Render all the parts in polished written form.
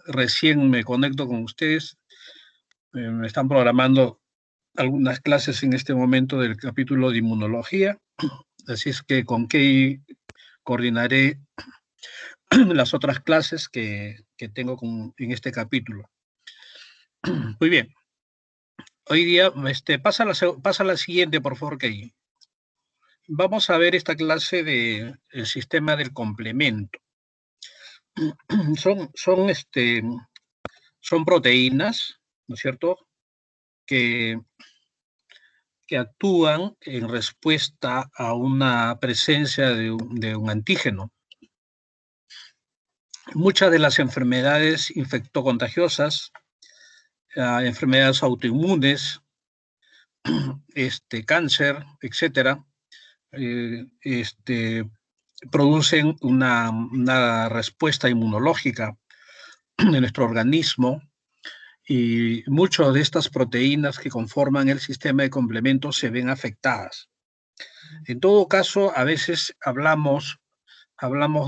recién me conecto con ustedes. Me están programando algunas clases en este momento del capítulo de inmunología, así es que con Key coordinaré las otras clases que tengo en este capítulo. Muy bien. Hoy día, pasa la siguiente, por favor, Key. Vamos a ver esta clase del sistema del complemento. Son proteínas, ¿no es cierto?, que actúan en respuesta a una presencia de un antígeno. Muchas de las enfermedades infectocontagiosas, enfermedades autoinmunes, cáncer, etcétera, producen una respuesta inmunológica de nuestro organismo, y muchas de estas proteínas que conforman el sistema de complemento se ven afectadas. En todo caso, a veces hablamos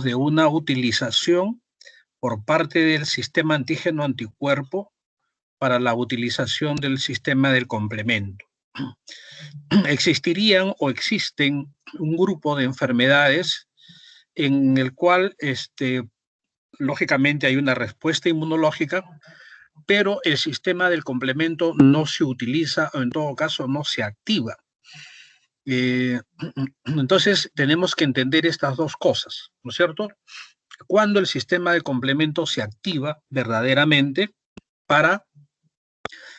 de una utilización por parte del sistema antígeno-anticuerpo para la utilización del sistema del complemento. Existirían o existen un grupo de enfermedades en el cual, lógicamente, hay una respuesta inmunológica, pero el sistema del complemento no se utiliza, o en todo caso no se activa. Entonces tenemos que entender estas dos cosas, ¿no es cierto? Cuando el sistema de complemento se activa verdaderamente para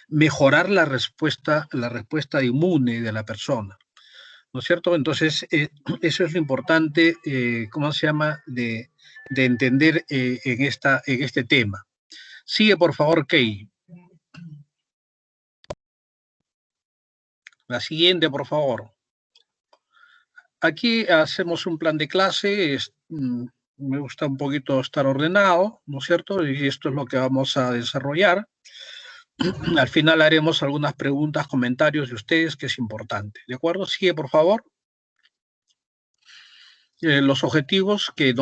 mejorar la respuesta inmune de la persona, ¿no es cierto? Entonces, eso es lo importante, de entender en este tema. Sigue, por favor, Key. La siguiente, por favor. Aquí hacemos un plan de clase. Me gusta un poquito estar ordenado, ¿no es cierto? Y esto es lo que vamos a desarrollar. Al final haremos algunas preguntas, comentarios de ustedes, que es importante. ¿De acuerdo? Sigue, por favor. Los objetivos que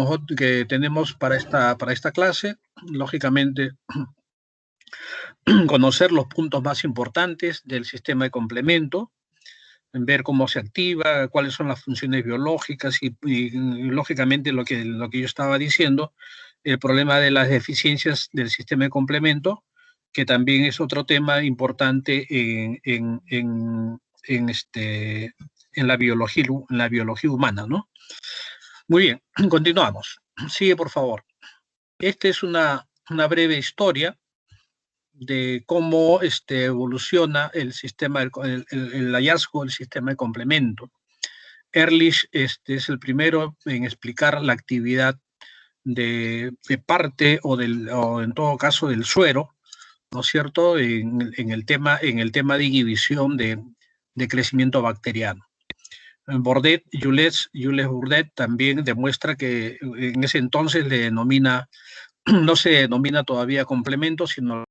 tenemos para esta clase, lógicamente, conocer los puntos más importantes del sistema de complemento, ver cómo se activa, cuáles son las funciones biológicas y lógicamente lo que yo estaba diciendo, el problema de las deficiencias del sistema de complemento, que también es otro tema importante en la biología humana, ¿no? Muy bien, continuamos. Sigue, por favor. Esta es una breve historia de cómo evoluciona el sistema, el hallazgo del sistema de complemento. Ehrlich es el primero en explicar la actividad de parte o en todo caso del suero, ¿no es cierto?, en el tema de inhibición de crecimiento bacteriano. Bordet, Jules Bordet también demuestra que en ese entonces no se denomina todavía complemento, sino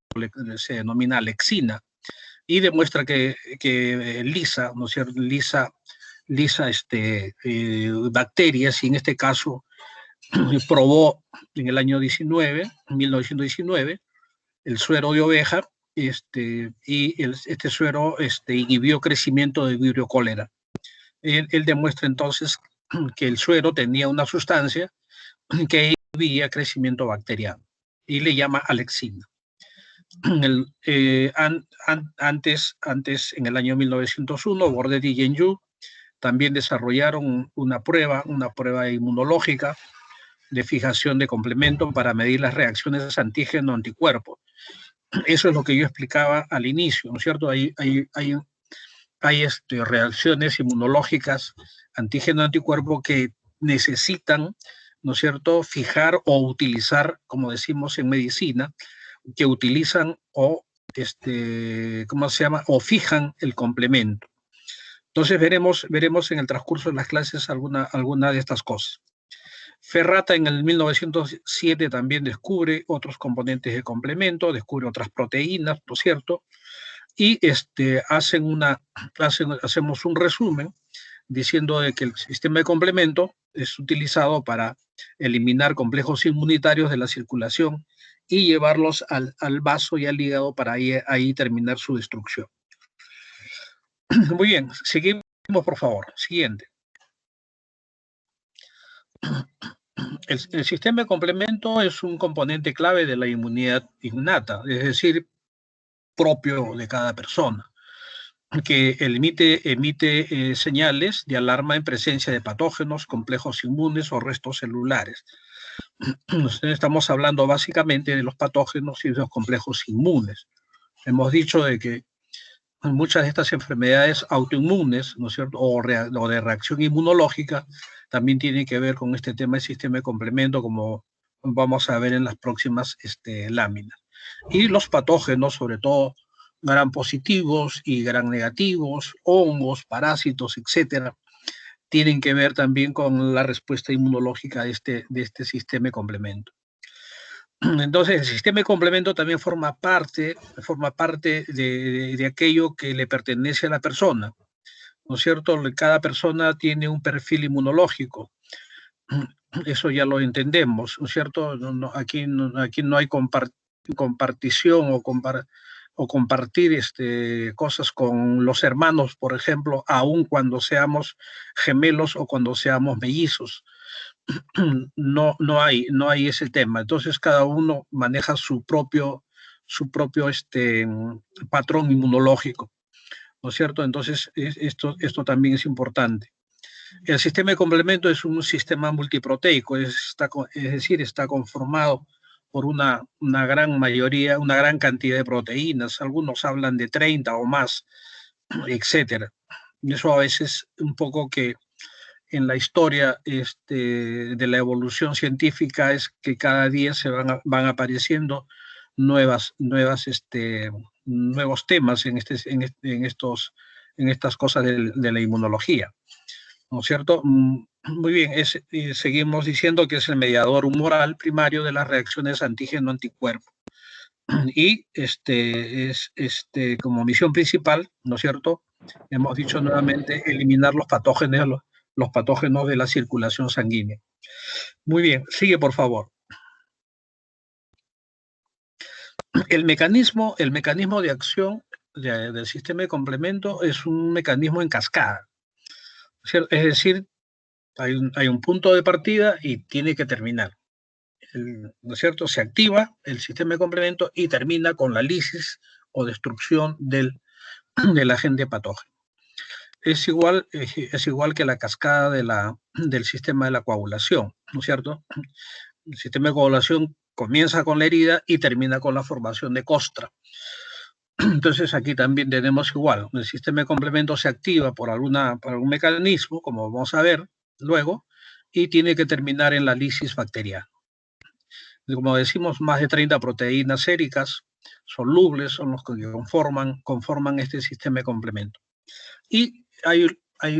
se denomina lexina, y demuestra que lisa, ¿no es cierto?, lisa bacterias, y en este caso probó en el año 1919, el suero de oveja, y este suero inhibió crecimiento de Vibrio cholera. Él demuestra entonces que el suero tenía una sustancia que inhibía crecimiento bacteriano y le llama alexina. Antes, en el año 1901, Bordet y Yenju también desarrollaron una prueba inmunológica de fijación de complemento para medir las reacciones antígeno-anticuerpo. Eso es lo que yo explicaba al inicio, ¿no es cierto? Hay reacciones inmunológicas antígeno-anticuerpo que necesitan, ¿no es cierto?, fijar o utilizar, como decimos en medicina, que utilizan o fijan el complemento. Entonces veremos en el transcurso de las clases alguna de estas cosas. Ferrata en el 1907 también descubre otros componentes de complemento, descubre otras proteínas, ¿no es cierto? Y hacemos un resumen diciendo de que el sistema de complemento es utilizado para eliminar complejos inmunitarios de la circulación y llevarlos al vaso y al hígado para ahí terminar su destrucción. Muy bien, seguimos por favor. Siguiente. El sistema de complemento es un componente clave de la inmunidad innata, es decir, propio de cada persona, que emite señales de alarma en presencia de patógenos, complejos inmunes o restos celulares. Estamos hablando básicamente de los patógenos y de los complejos inmunes. Hemos dicho de que muchas de estas enfermedades autoinmunes, ¿no es cierto?, o de reacción inmunológica, también tienen que ver con este tema del sistema de complemento, como vamos a ver en las próximas láminas. Y los patógenos, sobre todo, gran positivos y gran negativos, hongos, parásitos, etcétera, tienen que ver también con la respuesta inmunológica de este sistema de complemento. Entonces, el sistema de complemento también forma parte de aquello que le pertenece a la persona, ¿no es cierto? Cada persona tiene un perfil inmunológico. Eso ya lo entendemos, ¿no es cierto? Aquí no hay compartición o compartir cosas con los hermanos, por ejemplo, aun cuando seamos gemelos o cuando seamos mellizos. No hay ese tema. Entonces cada uno maneja su propio patrón inmunológico, ¿no es cierto? Entonces esto también es importante. El sistema de complemento es un sistema multiproteico, es decir, está conformado por una gran mayoría, una gran cantidad de proteínas. Algunos hablan de 30 o más, etcétera. Y eso a veces un poco que en la historia de la evolución científica es que cada día se van apareciendo nuevos temas en estas cosas de la inmunología, ¿no es cierto? Muy bien, seguimos diciendo que es el mediador humoral primario de las reacciones antígeno-anticuerpo. Y es como misión principal, ¿no es cierto? Hemos dicho nuevamente eliminar los patógenos de la circulación sanguínea. Muy bien, sigue por favor. El mecanismo de acción del sistema de complemento es un mecanismo en cascada. Es decir, hay un punto de partida y tiene que terminar. ¿No es cierto? Se activa el sistema de complemento y termina con la lisis o destrucción del agente patógeno. Es igual que la cascada del sistema de la coagulación, ¿no es cierto? El sistema de coagulación comienza con la herida y termina con la formación de costra. Entonces aquí también tenemos igual, el sistema de complemento se activa por algún mecanismo, como vamos a ver luego, y tiene que terminar en la lisis bacteriana. Como decimos, más de 30 proteínas séricas solubles son los que conforman este sistema de complemento. Y hay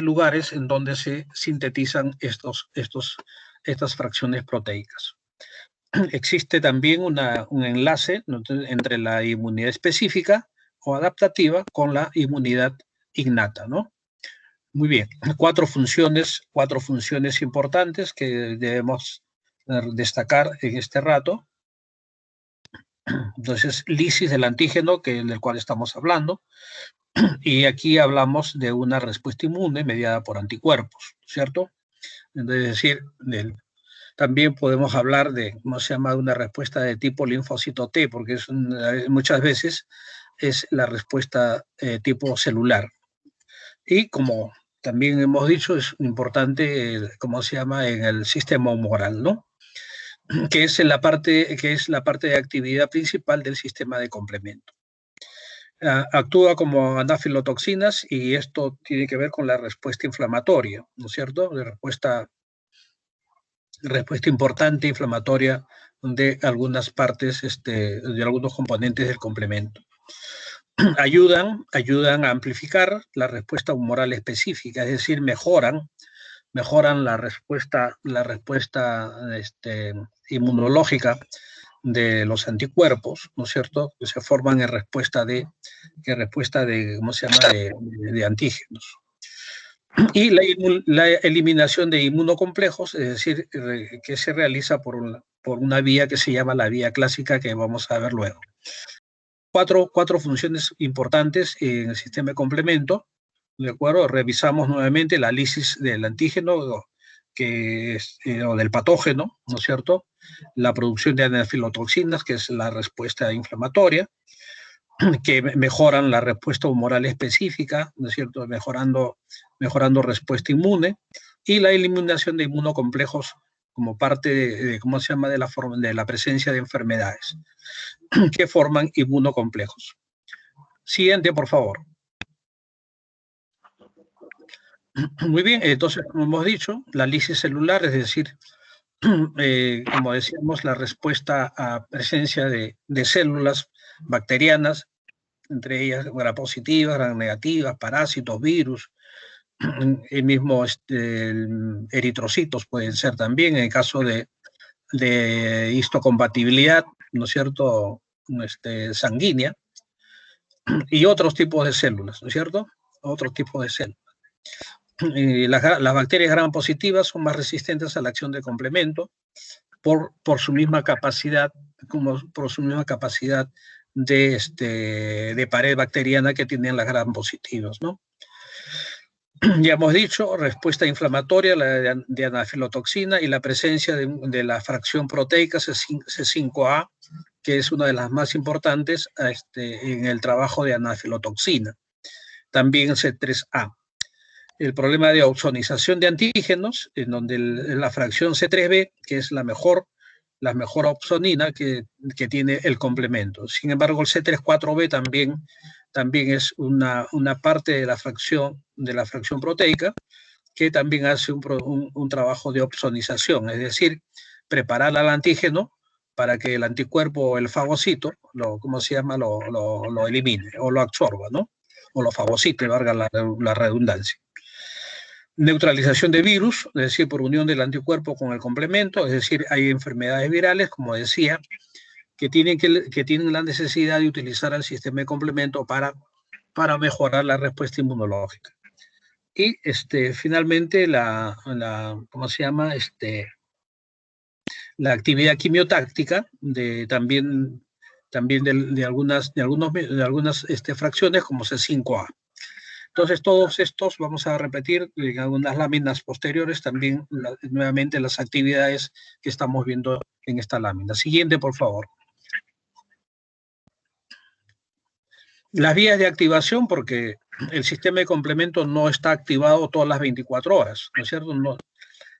lugares en donde se sintetizan estas fracciones proteicas. Existe también un enlace entre la inmunidad específica o adaptativa con la inmunidad innata, ¿no? Muy bien, cuatro funciones importantes que debemos destacar en este rato. Entonces, lisis del antígeno, del cual estamos hablando, y aquí hablamos de una respuesta inmune mediada por anticuerpos, ¿cierto? Es decir, también podemos hablar de, ¿cómo se llama?, una respuesta de tipo linfocito T, porque muchas veces es la respuesta tipo celular. Y como también hemos dicho, es importante, ¿cómo se llama?, en el sistema humoral, ¿no? Que es la parte de actividad principal del sistema de complemento. Actúa como anafilotoxinas y esto tiene que ver con la respuesta inflamatoria, ¿no es cierto? La respuesta importante inflamatoria de algunas partes, de algunos componentes del complemento. Ayudan a amplificar la respuesta humoral específica, es decir, mejoran la respuesta inmunológica de los anticuerpos, ¿no es cierto?, que se forman en respuesta de ¿cómo se llama?, de antígenos. Y la eliminación de inmunocomplejos, es decir, que se realiza por por una vía que se llama la vía clásica, que vamos a ver luego. Cuatro funciones importantes en el sistema de complemento, ¿de acuerdo? Revisamos nuevamente la lisis del antígeno o del patógeno, ¿no es cierto? La producción de anafilotoxinas, que es la respuesta inflamatoria, que mejoran la respuesta humoral específica, ¿no es cierto? Mejorando respuesta inmune, y la eliminación de inmunocomplejos como parte de ¿cómo se llama?, de la presencia de enfermedades que forman inmunocomplejos. Siguiente, por favor. Muy bien, entonces, como hemos dicho, la lisis celular, es decir, como decíamos, la respuesta a presencia de células bacterianas, entre ellas gram positivas, gram negativas, parásitos, virus, el mismo eritrocitos pueden ser también, en el caso de histocompatibilidad, ¿no es cierto?, sanguínea, y otros tipos de células, ¿no es cierto? Otros tipos de células. Las bacterias gram positivas son más resistentes a la acción de complemento por su misma capacidad, de pared bacteriana que tienen las gram positivas, ¿no? Ya hemos dicho, respuesta inflamatoria, la de anafilotoxina, y la presencia de la fracción proteica C5A, que es una de las más importantes en el trabajo de anafilotoxina. También C3A. El problema de opsonización de antígenos, en donde la fracción C3b, que es la mejor opsonina que tiene el complemento. Sin embargo, el C34b también es una parte de la fracción proteica, que también hace un trabajo de opsonización, es decir, preparar al antígeno para que el anticuerpo o el fagocito, lo elimine o lo absorba, ¿no? O lo fagocite, valga la redundancia. Neutralización de virus, es decir, por unión del anticuerpo con el complemento, es decir, hay enfermedades virales, como decía, que tienen la necesidad de utilizar el sistema de complemento para mejorar la respuesta inmunológica. Y finalmente ¿cómo se llama? La actividad quimiotáctica también de algunas fracciones como C5A. Entonces, todos estos vamos a repetir en algunas láminas posteriores también nuevamente las actividades que estamos viendo en esta lámina. Siguiente, por favor. Las vías de activación, porque el sistema de complemento no está activado todas las 24 horas, ¿no es cierto? No,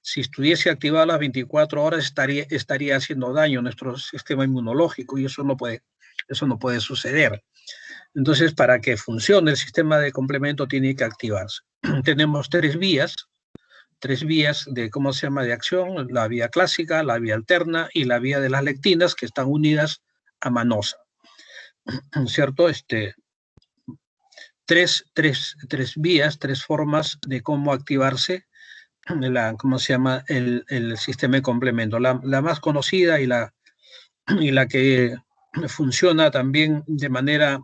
si estuviese activado las 24 horas estaría haciendo daño a nuestro sistema inmunológico, y eso no puede suceder. Entonces, para que funcione el sistema de complemento tiene que activarse. Tenemos tres vías de, ¿cómo se llama?, de acción: la vía clásica, la vía alterna y la vía de las lectinas, que están unidas a manosa, ¿cierto? Tres vías, tres formas de cómo activarse ¿cómo se llama?, el sistema de complemento. La más conocida y la que funciona también de manera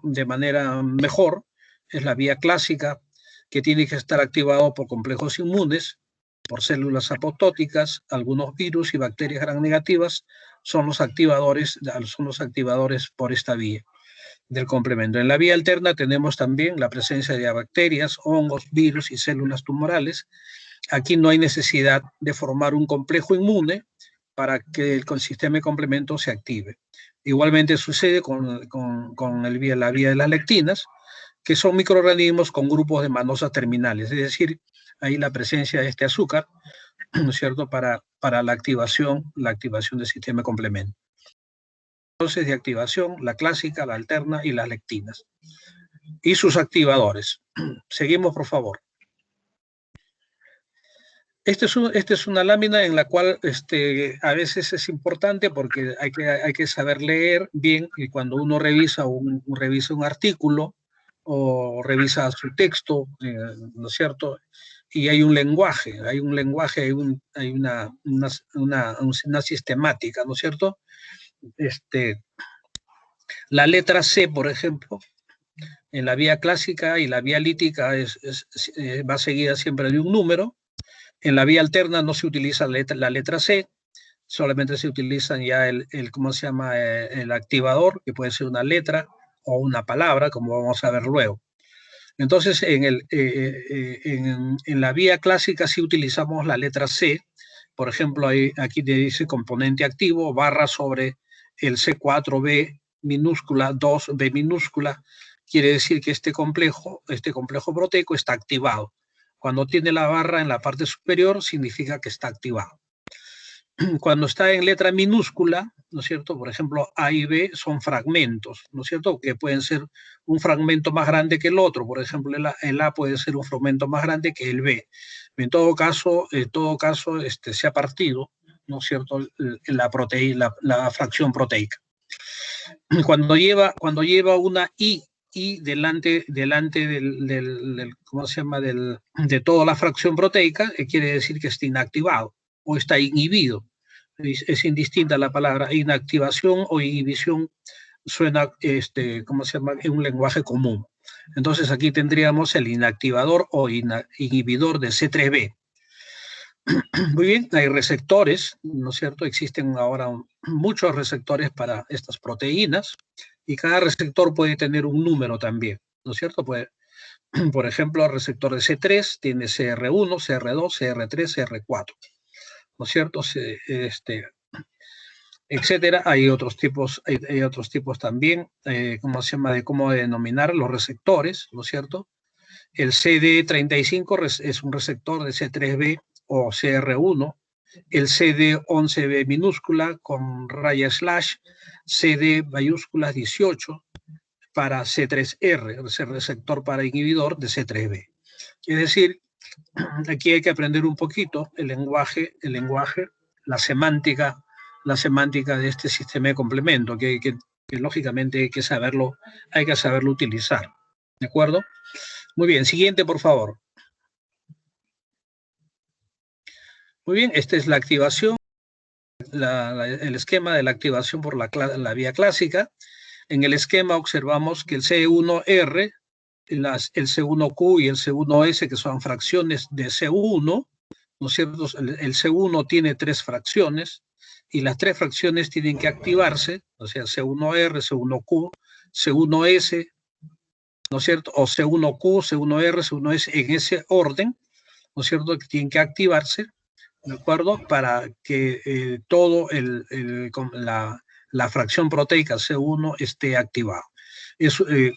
mejor es la vía clásica, que tiene que estar activado por complejos inmunes, por células apoptóticas. Algunos virus y bacterias gram negativas son los activadores por esta vía del complemento. En la vía alterna tenemos también la presencia de bacterias, hongos, virus y células tumorales. Aquí no hay necesidad de formar un complejo inmune para que el sistema de complemento se active. Igualmente sucede con la vía de las lectinas, que son microorganismos con grupos de manosas terminales, es decir, hay la presencia de este azúcar, ¿no es cierto?, para la activación del sistema de complemento. Entonces, de activación, la clásica, la alterna y las lectinas. Y sus activadores. Seguimos, por favor. Esta es una lámina en la cual a veces es importante porque hay que saber leer bien, y cuando uno revisa un artículo o revisa su texto, ¿no es cierto?, y hay un lenguaje, hay una sistemática, ¿no es cierto? La letra C, por ejemplo, en la vía clásica y la vía lítica va seguida siempre de un número. En la vía alterna no se utiliza la letra C, solamente se utilizan ya ¿cómo se llama? El activador, que puede ser una letra o una palabra, como vamos a ver luego. Entonces, en la vía clásica sí utilizamos la letra C. Por ejemplo, aquí te dice componente activo, barra sobre el C4B minúscula, 2B minúscula. Quiere decir que este complejo proteico está activado. Cuando tiene la barra en la parte superior, significa que está activado. Cuando está en letra minúscula, ¿no es cierto? Por ejemplo, A y B son fragmentos, ¿no es cierto? Que pueden ser un fragmento más grande que el otro. Por ejemplo, el A puede ser un fragmento más grande que el B. En todo caso, se ha partido, ¿no es cierto? La fracción proteica. Cuando lleva una I delante ¿cómo se llama? De toda la fracción proteica, quiere decir que está inactivado o está inhibido. Es indistinta la palabra inactivación o inhibición, suena, ¿cómo se llama? En un lenguaje común. Entonces aquí tendríamos el inactivador o inhibidor de C3b. Muy bien, hay receptores, ¿no es cierto? Existen ahora muchos receptores para estas proteínas y cada receptor puede tener un número también, ¿no es cierto? Por ejemplo, el receptor de C3 tiene CR1, CR2, CR3, CR4, ¿no es cierto? Etcétera. Hay otros tipos también, ¿cómo se llama? De cómo denominar los receptores, ¿no es cierto? El CD35 es un receptor de C3b o CR1, el CD11b minúscula con raya slash, CD mayúsculas 18 para C3R, es el receptor para inhibidor de C3b. Es decir, aquí hay que aprender un poquito el lenguaje, la semántica de este sistema de complemento, que lógicamente hay que saberlo utilizar. ¿De acuerdo? Muy bien, siguiente, por favor. Muy bien, esta es la activación, el esquema de la activación por la vía clásica. En el esquema observamos que el C1R, el C1Q y el C1S, que son fracciones de C1, ¿no es cierto? El C1 tiene 3 fracciones y las 3 fracciones tienen que activarse, o sea, C1R, C1Q, C1S, ¿no es cierto? O C1Q, C1R, C1S, en ese orden, ¿no es cierto? Que tienen que activarse, ¿de acuerdo? Para que la fracción proteica C1 esté activada.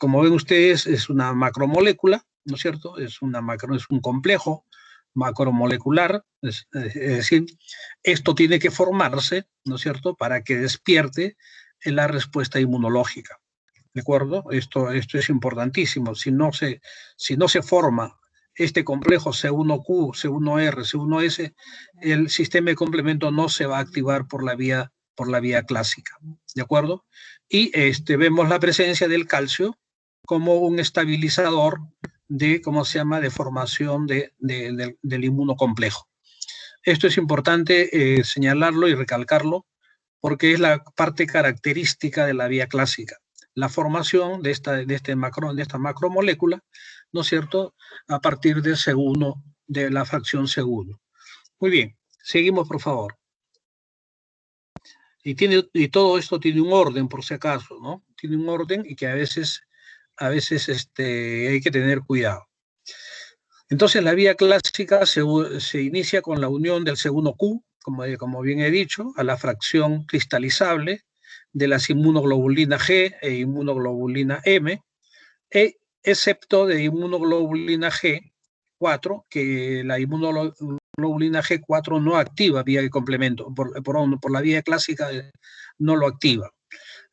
Como ven ustedes, es una macromolécula, ¿no es cierto? Es un complejo macromolecular, es decir, esto tiene que formarse, ¿no es cierto?, para que despierte en la respuesta inmunológica, ¿de acuerdo? Esto es importantísimo. Si no se forma este complejo C1Q, C1R, C1S, el sistema de complemento no se va a activar por la vía clásica, ¿de acuerdo? Y vemos la presencia del calcio como un estabilizador de, ¿cómo se llama?, de formación del inmunocomplejo. Esto es importante señalarlo y recalcarlo porque es la parte característica de la vía clásica, la formación de esta macromolécula, ¿no es cierto?, a partir de C1, de la fracción C1. Muy bien, seguimos, por favor. Y todo esto tiene un orden, por si acaso, ¿no? Tiene un orden y que a veces hay que tener cuidado. Entonces, la vía clásica se inicia con la unión del C1Q, como bien he dicho, a la fracción cristalizable de las inmunoglobulina G e inmunoglobulina M, excepto de inmunoglobulina G4, que la inmunoglobulina G4 no activa vía de complemento, por la vía clásica no lo activa.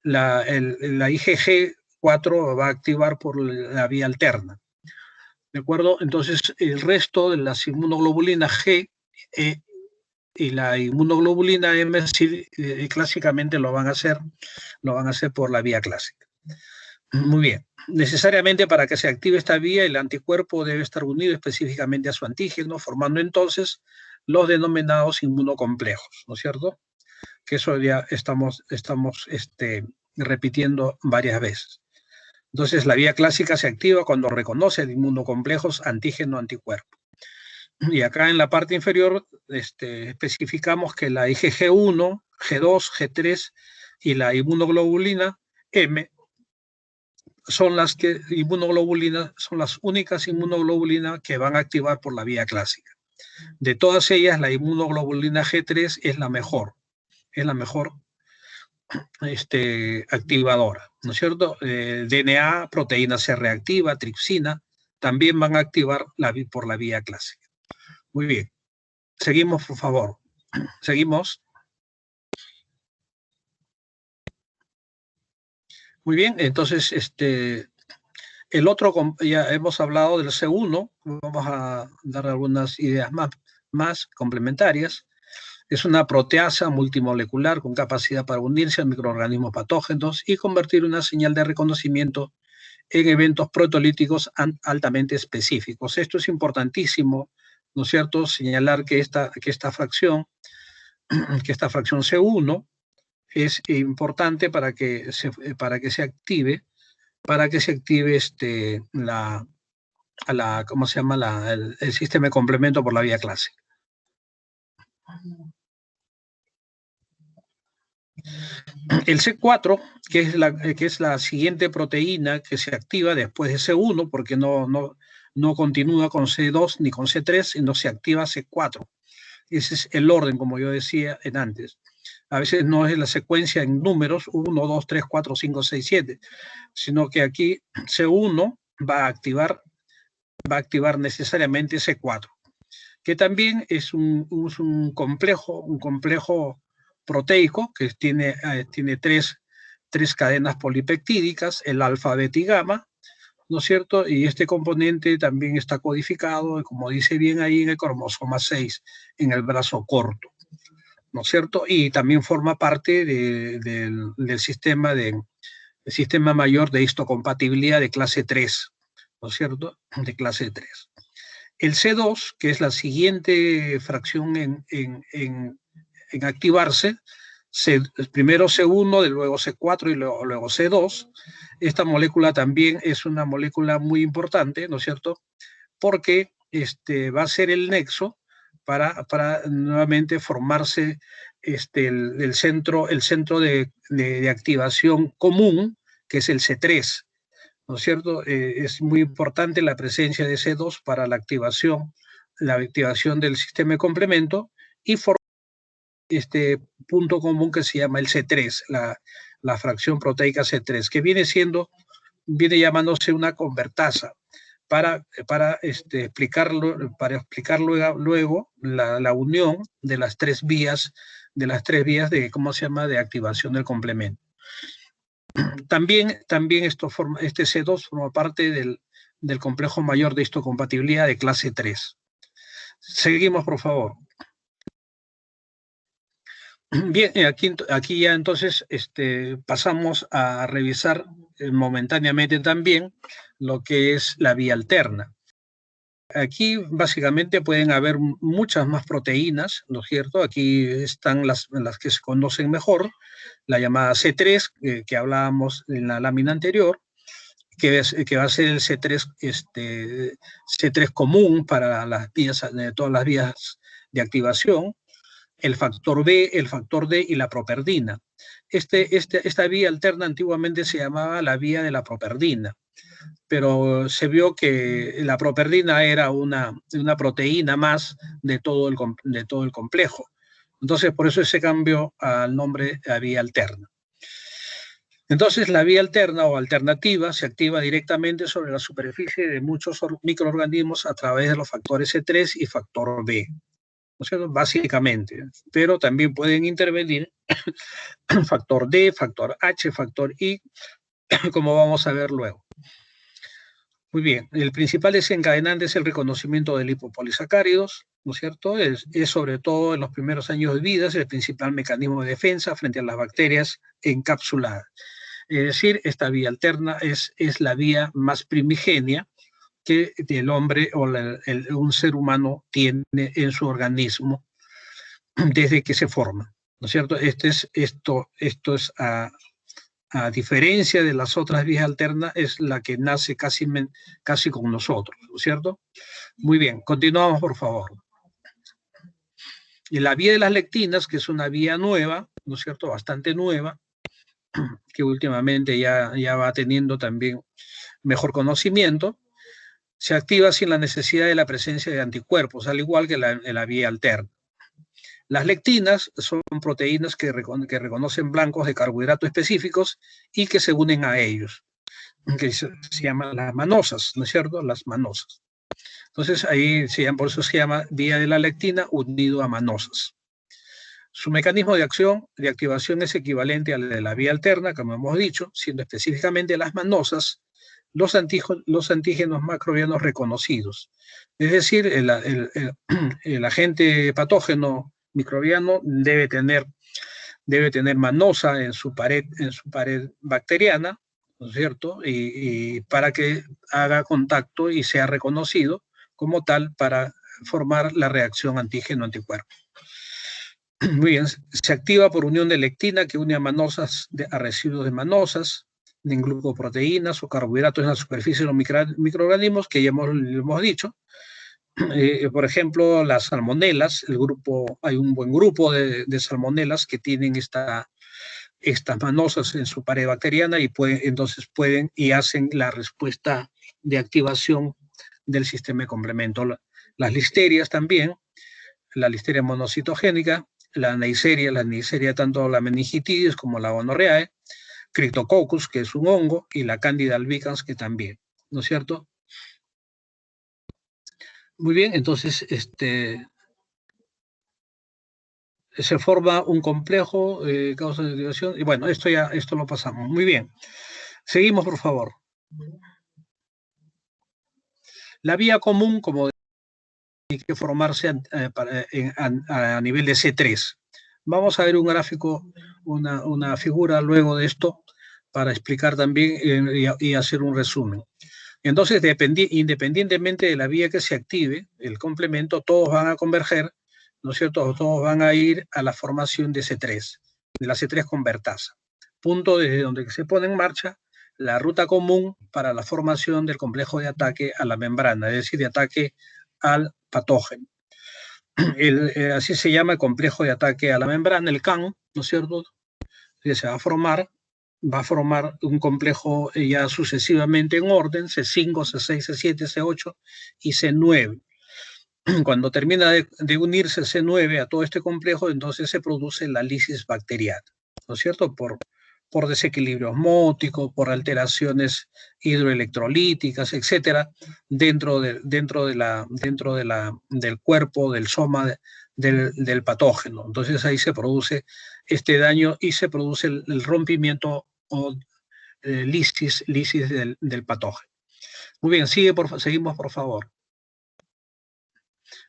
La IgG4 va a activar por la vía alterna. ¿De acuerdo? Entonces, el resto de las inmunoglobulinas G y la inmunoglobulina M clásicamente lo van a hacer por la vía clásica. Muy bien. Necesariamente para que se active esta vía, el anticuerpo debe estar unido específicamente a su antígeno, formando entonces los denominados inmunocomplejos, ¿no es cierto? Que eso ya estamos repitiendo varias veces. Entonces, la vía clásica se activa cuando reconoce el inmunocomplejos antígeno-anticuerpo. Y acá en la parte inferior especificamos que la IgG1, G2, G3 y la inmunoglobulina M son las únicas inmunoglobulinas que van a activar por la vía clásica. De todas ellas, la inmunoglobulina G3 es la mejor activadora, ¿no es cierto? DNA, proteína C reactiva, tripsina, también van a activar por la vía clásica. Muy bien. Seguimos, por favor. Seguimos. Muy bien, entonces, el otro, ya hemos hablado del C1, vamos a dar algunas ideas más complementarias. Es una proteasa multimolecular con capacidad para unirse a microorganismos patógenos y convertir una señal de reconocimiento en eventos proteolíticos altamente específicos. Esto es importantísimo, ¿no es cierto? Señalar que esta fracción C1 es importante para que se active ¿cómo se llama? El sistema de complemento por la vía clásica. El C4, que es la siguiente proteína que se activa después de C1, porque no continúa con C2 ni con C3, sino se activa C4. Ese es el orden, como yo decía antes. A veces no es la secuencia en números, 1, 2, 3, 4, 5, 6, 7, sino que aquí C1 va a activar necesariamente C4, que también es un complejo proteico que tiene tres cadenas polipeptídicas, el alfa, beta y gamma, ¿no es cierto? Y este componente también está codificado, como dice bien ahí, en el cromosoma 6, en el brazo corto, ¿no es cierto? Y también forma parte del sistema mayor de histocompatibilidad de clase 3, ¿no es cierto? De clase 3. El C2, que es la siguiente fracción en activarse, primero C1, luego C4 y luego C2. Esta molécula también es una molécula muy importante, ¿no es cierto? Porque va a ser el nexo para nuevamente formarse el centro de activación común, que es el C3, ¿no es cierto? Es muy importante la presencia de C2 para la activación del sistema de complemento y formar este punto común que se llama el C3, la fracción proteica C3, que viene llamándose una convertasa, para explicar luego la unión de las tres vías de, ¿cómo se llama?, de activación del complemento. También este C2 forma parte del complejo mayor de histocompatibilidad de clase 3. Seguimos, por favor. Bien, aquí ya entonces pasamos a revisar momentáneamente también lo que es la vía alterna. Aquí básicamente pueden haber muchas más proteínas, ¿no es cierto? Aquí están las que se conocen mejor, la llamada C3, que hablábamos en la lámina anterior, que va a ser el C3 común para todas las vías de activación, el factor B, el factor D y la properdina. Esta vía alterna antiguamente se llamaba la vía de la properdina, pero se vio que la properdina era una proteína más de todo el complejo. Entonces, por eso se cambió al nombre de la vía alterna. Entonces, la vía alterna o alternativa se activa directamente sobre la superficie de muchos microorganismos a través de los factores C3 y factor B, ¿no es cierto? Básicamente, pero también pueden intervenir factor D, factor H, factor I, como vamos a ver luego. Muy bien, el principal desencadenante es el reconocimiento de lipopolisacáridos, ¿no es cierto? Es sobre todo en los primeros años de vida, es el principal mecanismo de defensa frente a las bacterias encapsuladas. Es decir, esta vía alterna es la vía más primigenia que el hombre o un ser humano tiene en su organismo desde que se forma, ¿no es cierto? Esto es a diferencia de las otras vías alternas, es la que nace casi con nosotros, ¿no es cierto? Muy bien, continuamos, por favor. Y la vía de las lectinas, que es una vía nueva, ¿no es cierto?, bastante nueva, que últimamente ya va teniendo también mejor conocimiento, se activa sin la necesidad de la presencia de anticuerpos, al igual que la vía alterna. Las lectinas son proteínas que reconocen blancos de carbohidratos específicos y que se unen a ellos, que se llaman las mannosas, ¿no es cierto?, las mannosas. Entonces, ahí por eso se llama vía de la lectina unido a mannosas. Su mecanismo de acción, de activación, es equivalente al de la vía alterna, como hemos dicho, siendo específicamente las mannosas los antígenos macrobianos reconocidos. Es decir, el agente patógeno microbiano debe tener mannosa en su pared bacteriana, ¿no es cierto? Y para que haga contacto y sea reconocido como tal para formar la reacción antígeno-anticuerpo. Muy bien, se activa por unión de lectina que une a mannosas a residuos de mannosas, en glucoproteínas o carbohidratos en la superficie de los microorganismos que ya hemos dicho. Por ejemplo, las salmonelas, hay un buen grupo de salmonelas que tienen estas mannosas en su pared bacteriana y entonces pueden y hacen la respuesta de activación del sistema de complemento. Las listerias también, la listeria monocitogénica, la neisseria tanto la meningitis como la gonorrea, Cryptococcus, que es un hongo, y la Candida albicans, que también, ¿no es cierto? Muy bien, entonces se forma un complejo causa de activación, y bueno, esto lo pasamos. Muy bien. Seguimos, por favor. La vía común, como tiene que formarse a nivel de C3. Vamos a ver un gráfico, una figura luego de esto, para explicar también y hacer un resumen. Entonces, independientemente de la vía que se active, el complemento, todos van a converger, ¿no es cierto? Todos van a ir a la formación de C3, de la C3 convertasa. Punto desde donde se pone en marcha la ruta común para la formación del complejo de ataque a la membrana, es decir, de ataque al patógeno. Así se llama el complejo de ataque a la membrana, el CAM, ¿no es cierto? Que se va a formar un complejo ya sucesivamente en orden, C5, C6, C7, C8 y C9. Cuando termina de unirse C9 a todo este complejo, entonces se produce la lisis bacteriana, ¿no es cierto? Por desequilibrio osmótico, por alteraciones hidroelectrolíticas, etcétera, dentro del cuerpo, del soma del patógeno. Entonces ahí se produce este daño y se produce el rompimiento o lisis del patógeno. Muy bien, seguimos por favor.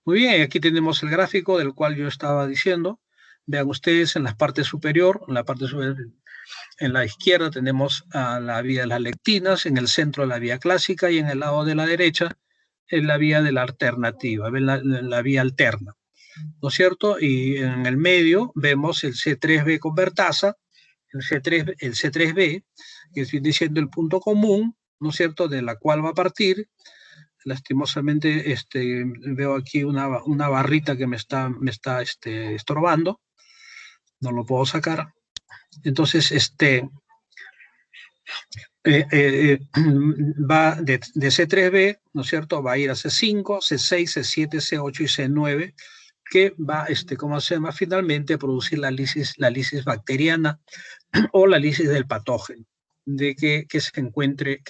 Muy bien, aquí tenemos el gráfico del cual yo estaba diciendo. Vean ustedes en la parte superior, en la izquierda tenemos a la vía de las lectinas, en el centro la vía clásica y en el lado de la derecha es la vía de la alternativa, la vía alterna, ¿no es cierto? Y en el medio vemos el C3b convertasa, el C3b, que viene siendo el punto común, ¿no es cierto?, de la cual va a partir. Lastimosamente veo aquí una barrita que me está estorbando, no lo puedo sacar. Entonces, va de C3b, ¿no es cierto? Va a ir a C5, C6, C7, C8 y C9, que va, ¿cómo se llama? Finalmente a producir la lisis bacteriana o la lisis del patógeno, de que se encuentre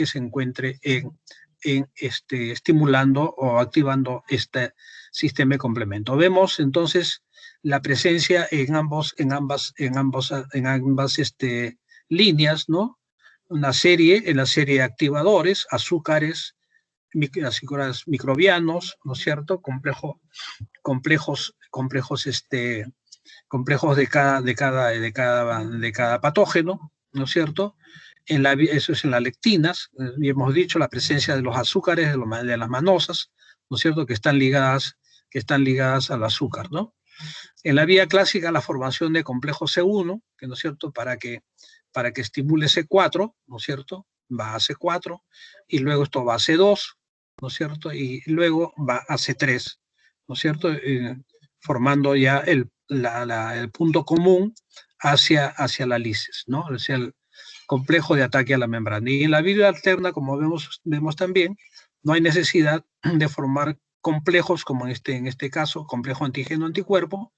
estimulando o activando este sistema de complemento. Vemos entonces la presencia en ambas líneas, ¿no? En la serie de activadores, azúcares microbianos, ¿no es cierto? Complejos de cada patógeno, ¿no es cierto? Eso es en las lectinas, y hemos dicho la presencia de los azúcares, de las mannosas, ¿no es cierto?, que están ligadas al azúcar, ¿no? En la vía clásica, la formación de complejo C1, que, ¿no es cierto?, para para que estimule C4, ¿no es cierto? Va a C4, y luego esto va a C2, ¿no es cierto? Y luego va a C3, ¿no es cierto? Formando ya el punto común hacia la lisis, ¿no? Hacia el complejo de ataque a la membrana. Y en la vía alterna, como vemos también, no hay necesidad de formar complejos, como en este caso, complejo antígeno-anticuerpo,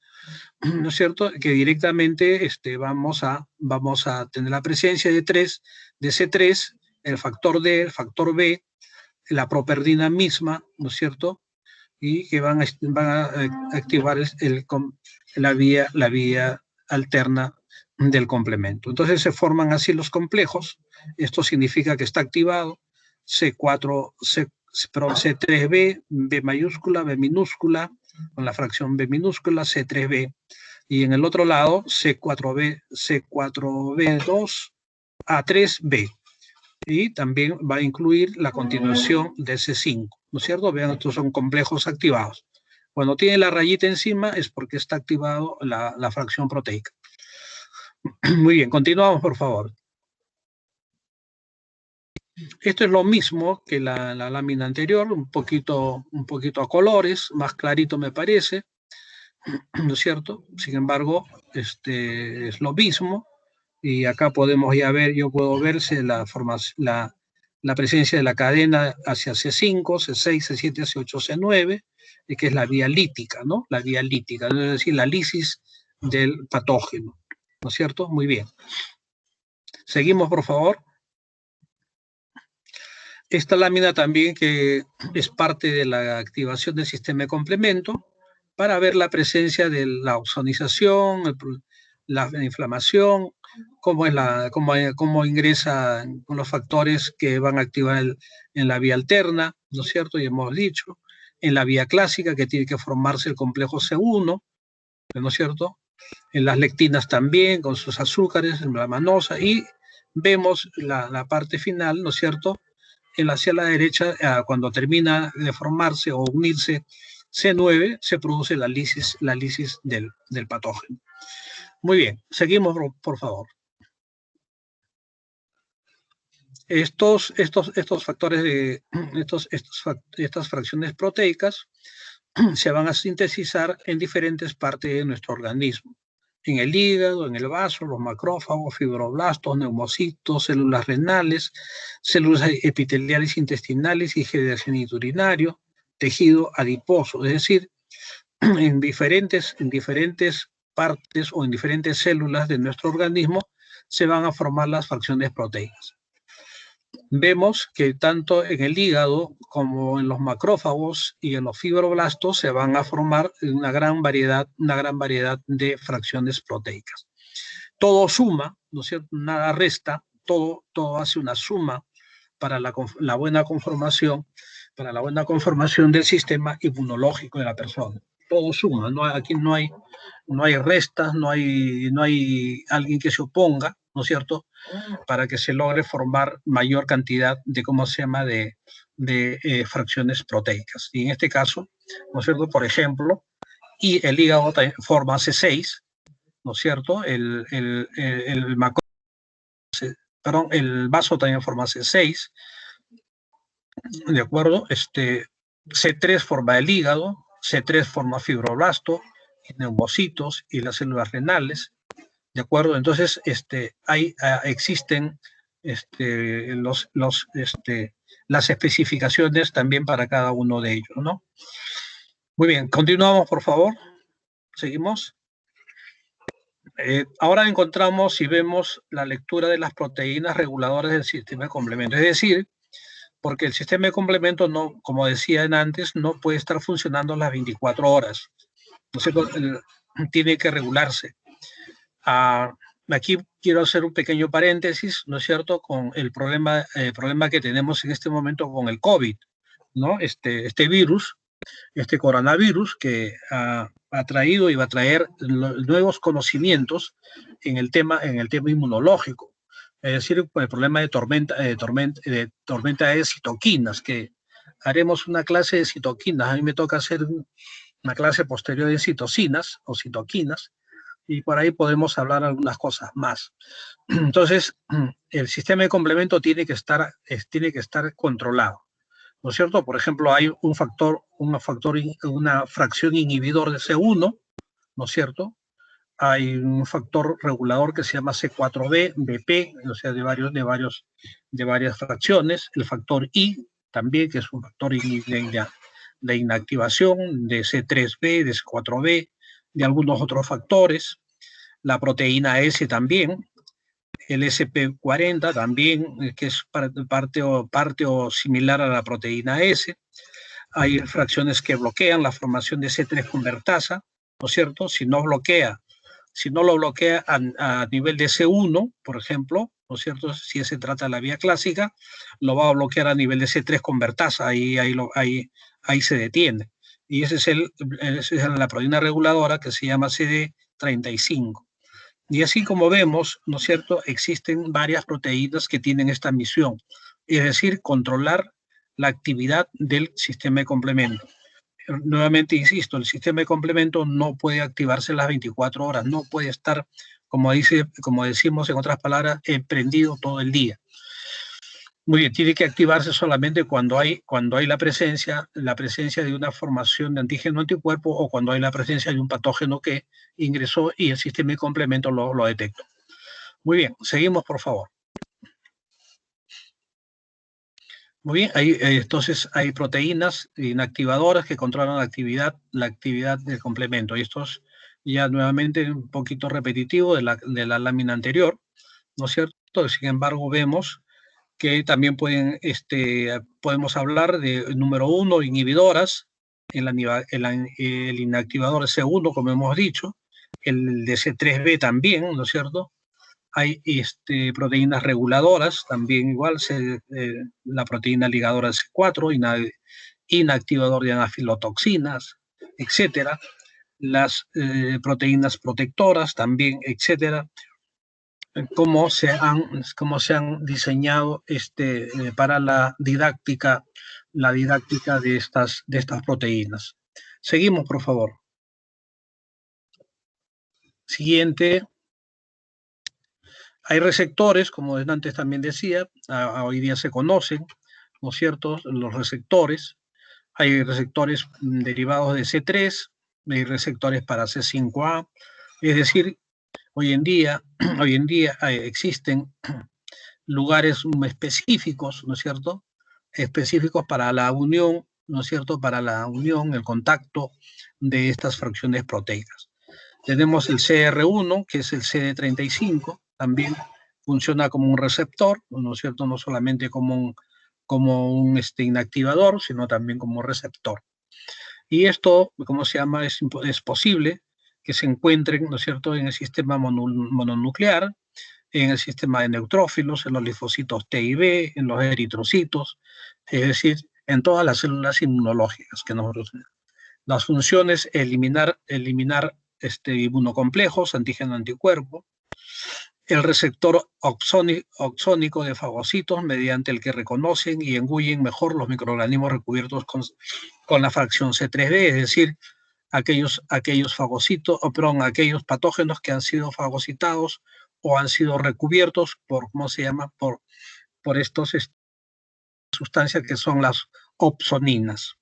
¿no es cierto? Que directamente vamos a tener la presencia de C3, el factor D, el factor B, la properdina misma, ¿no es cierto? Y que van a activar la vía alterna del complemento. Entonces se forman así los complejos. Esto significa que está activado C3B, B mayúscula, B minúscula, con la fracción B minúscula, C3B. Y en el otro lado, C4B, C4B2, A3B. Y también va a incluir la continuación de C5, ¿no es cierto? Vean, estos son complejos activados. Cuando tiene la rayita encima es porque está activado la fracción proteica. Muy bien, continuamos, por favor. Esto es lo mismo que la lámina anterior, un poquito a colores, más clarito me parece, ¿no es cierto? Sin embargo, es lo mismo. Y acá podemos ya ver, yo puedo verse la presencia de la cadena hacia C5, C6, C7, C8, C9, que es la vía lítica, ¿no? La vía lítica, es decir, la lisis del patógeno, ¿no es cierto? Muy bien. Seguimos, por favor. Esta lámina también que es parte de la activación del sistema de complemento para ver la presencia de la ozonización, la inflamación, cómo ingresa con los factores que van a activar en la vía alterna, ¿no es cierto? Y hemos dicho, en la vía clásica que tiene que formarse el complejo C1, ¿no es cierto? En las lectinas también, con sus azúcares, en la manosa, y vemos la parte final, ¿no es cierto? Hacia la derecha, cuando termina de formarse o unirse C9, se produce la lisis del patógeno. Muy bien, seguimos, por favor. Estos factores estas fracciones proteicas se van a sintetizar en diferentes partes de nuestro organismo. En el hígado, en el vaso, los macrófagos, fibroblastos, neumocitos, células renales, células epiteliales intestinales y genitourinario, tejido adiposo, es decir, en diferentes partes o en diferentes células de nuestro organismo se van a formar las fracciones proteicas. Vemos que tanto en el hígado como en los macrófagos y en los fibroblastos se van a formar una gran variedad de fracciones proteicas. Todo suma, ¿no es cierto? Nada resta, todo hace una suma para la buena conformación del sistema inmunológico de la persona. Todo suma, aquí no hay restas, no hay alguien que se oponga, ¿no es cierto?, para que se logre formar mayor cantidad de fracciones proteicas. Y en este caso, ¿no es cierto?, por ejemplo, y el hígado forma C6, ¿no es cierto?, el vaso también forma C6, ¿de acuerdo? C3 forma el hígado, C3 forma fibroblasto, neumocitos y las células renales, ¿de acuerdo? Entonces, existen las especificaciones también para cada uno de ellos, ¿no? Muy bien, continuamos, por favor. Seguimos. Ahora encontramos y vemos la lectura de las proteínas reguladoras del sistema de complemento, es decir, porque el sistema de complemento, no, como decía antes, no puede estar funcionando las 24 horas. ¿No es cierto? Tiene que regularse. Aquí quiero hacer un pequeño paréntesis, ¿no es cierto?, con el problema que tenemos en este momento con el COVID, ¿no? Este virus, este coronavirus que ha traído y va a traer nuevos conocimientos en el tema inmunológico. Es decir, el problema de tormenta de citoquinas, que haremos una clase de citoquinas. A mí me toca hacer una clase posterior de citocinas o citoquinas, y por ahí podemos hablar algunas cosas más. Entonces, el sistema de complemento tiene que estar controlado, ¿no es cierto? Por ejemplo, hay una fracción inhibidor de C1, ¿no es cierto? Hay un factor regulador que se llama C4b, BP, o sea, de varias fracciones. El factor I también, que es un factor de inactivación, de C3b, de C4b, de algunos otros factores. La proteína S también, el SP40 también, que es parte o similar a la proteína S. Hay fracciones que bloquean la formación de C3 convertasa, ¿no es cierto? Si no lo bloquea a nivel de C1, por ejemplo, ¿no es cierto? Si se trata de la vía clásica, lo va a bloquear a nivel de C3 convertasa, ahí se detiene. Y esa es la proteína reguladora que se llama CD35. Y así como vemos, ¿no es cierto?, existen varias proteínas que tienen esta misión, es decir, controlar la actividad del sistema de complemento. Nuevamente insisto, el sistema de complemento no puede activarse las 24 horas, no puede estar, como decimos en otras palabras, prendido todo el día. Muy bien, tiene que activarse solamente cuando hay la presencia de una formación de antígeno anticuerpo o cuando hay la presencia de un patógeno que ingresó y el sistema de complemento lo detectó. Muy bien, seguimos por favor. Muy bien, entonces hay proteínas inactivadoras que controlan la actividad del complemento. Y esto es ya nuevamente un poquito repetitivo de la lámina anterior, ¿no es cierto? Sin embargo, vemos que también podemos hablar de, número 1, inhibidoras, el inactivador C1, como hemos dicho, el de C3b también, ¿no es cierto? Hay proteínas reguladoras, también igual, la proteína ligadora C4, inactivador de anafilotoxinas, etcétera. Las proteínas protectoras también, etcétera. Cómo se han diseñado para la didáctica de estas proteínas. Seguimos, por favor. Siguiente. Hay receptores, como antes también decía, hoy día se conocen, ¿no es cierto?, los receptores. Hay receptores derivados de C3, hay receptores para C5a, es decir, hoy en día existen lugares específicos, ¿no es cierto?, específicos para la unión, ¿no es cierto?, para la unión, el contacto de estas fracciones proteicas. Tenemos el CR1, que es el CD35, también funciona como un receptor, ¿no es cierto?, no solamente como un inactivador, sino también como receptor. Y esto, ¿cómo se llama?, es posible que se encuentren, ¿no es cierto?, en el sistema mononuclear, en el sistema de neutrófilos, en los linfocitos T y B, en los eritrocitos, es decir, en todas las células inmunológicas que nosotros tenemos. Las funciones, eliminar inmunocomplejos, antígeno anticuerpo, el receptor oxónico de fagocitos, mediante el que reconocen y engullen mejor los microorganismos recubiertos con la fracción C3b, es decir, aquellos fagocitos, aquellos patógenos que han sido fagocitados o han sido recubiertos por, ¿cómo se llama?, por estas sustancias que son las opsoninas.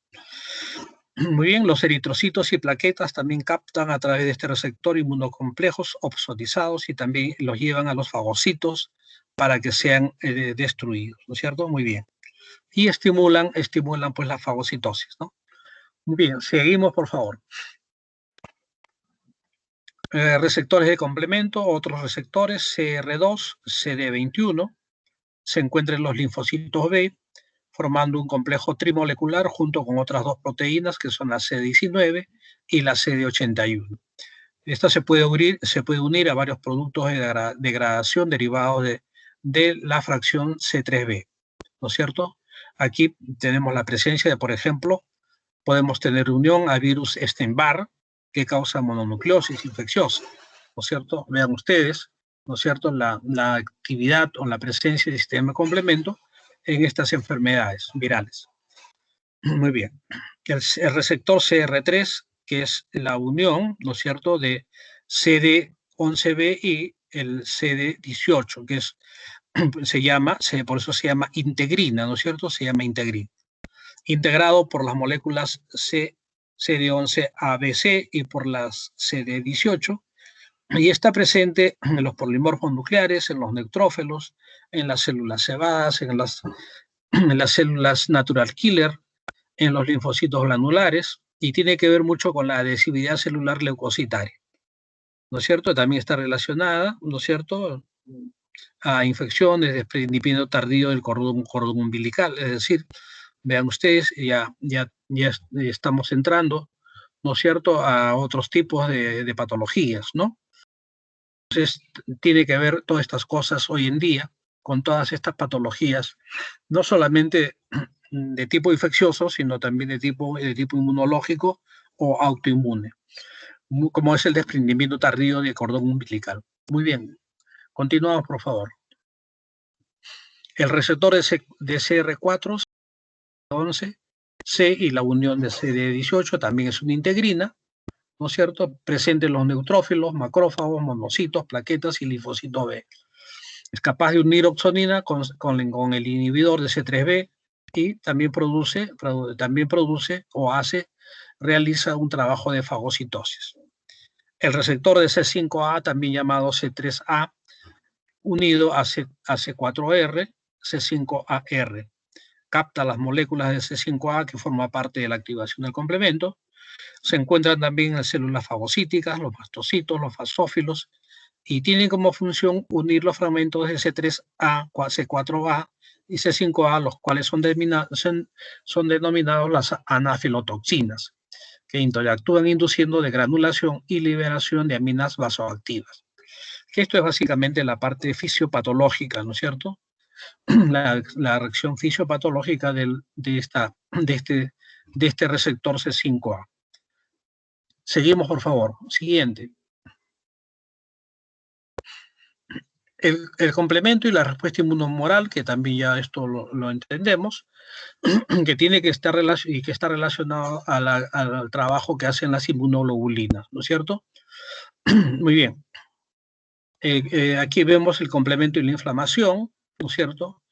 Muy bien, los eritrocitos y plaquetas también captan a través de este receptor inmunocomplejos opsonizados y también los llevan a los fagocitos para que sean destruidos, ¿no es cierto? Muy bien. Y estimulan pues la fagocitosis, ¿no? Muy bien, seguimos por favor. Receptores de complemento, otros receptores, CR2, CD21, se encuentran en los linfocitos B, formando un complejo trimolecular junto con otras dos proteínas que son la CD19 y la CD81. Esta se puede unir a varios productos de degradación derivados de la fracción C3b, ¿no es cierto? Aquí tenemos la presencia de, por ejemplo, podemos tener unión a virus Epstein-Barr, que causa mononucleosis infecciosa, ¿no es cierto? Vean ustedes, ¿no es cierto?, la actividad o la presencia del sistema de complemento en estas enfermedades virales. Muy bien. El receptor CR3, que es la unión, ¿no es cierto?, de CD11B y el CD18, que es, por eso se llama integrina, ¿no es cierto? Se llama integrina. Integrado por las moléculas CD11ABC y por las CD18, y está presente en los polimorfos nucleares, en los neutrófilos, en las células cebadas, en las células natural killer, en los linfocitos glandulares, y tiene que ver mucho con la adhesividad celular leucocitaria, ¿no es cierto? También está relacionada, ¿no es cierto?, a infecciones, desprendimiento tardío del cordón umbilical, es decir, vean ustedes, ya estamos entrando, ¿no es cierto?, a otros tipos de patologías, ¿no? Entonces, tiene que ver todas estas cosas hoy en día con todas estas patologías, no solamente de tipo infeccioso, sino también de tipo inmunológico o autoinmune, como es el desprendimiento tardío del cordón umbilical. Muy bien, continuamos, por favor. El receptor de CR4, C11, C y la unión de CD18 también es una integrina, ¿no es cierto?, presente en los neutrófilos, macrófagos, monocitos, plaquetas y linfocitos B. Es capaz de unir opsonina con el inhibidor de C3b y también realiza un trabajo de fagocitosis. El receptor de C5a, también llamado C3a, unido a C4R, C5AR, capta las moléculas de C5a que forman parte de la activación del complemento. Se encuentran también en las células fagocíticas, los mastocitos, los basófilos, y tienen como función unir los fragmentos de C3A, C4A y C5A, los cuales son denominados las anafilotoxinas, que interactúan induciendo degranulación y liberación de aminas vasoactivas. Que esto es básicamente la parte fisiopatológica, ¿no es cierto? La reacción fisiopatológica de este receptor C5A. Seguimos, por favor. Siguiente. El complemento y la respuesta inmunomoral, que también ya esto lo entendemos, que tiene que estar relacionado al trabajo que hacen las inmunoglobulinas, ¿no es cierto? Muy bien. Aquí vemos el complemento y la inflamación, ¿no es cierto?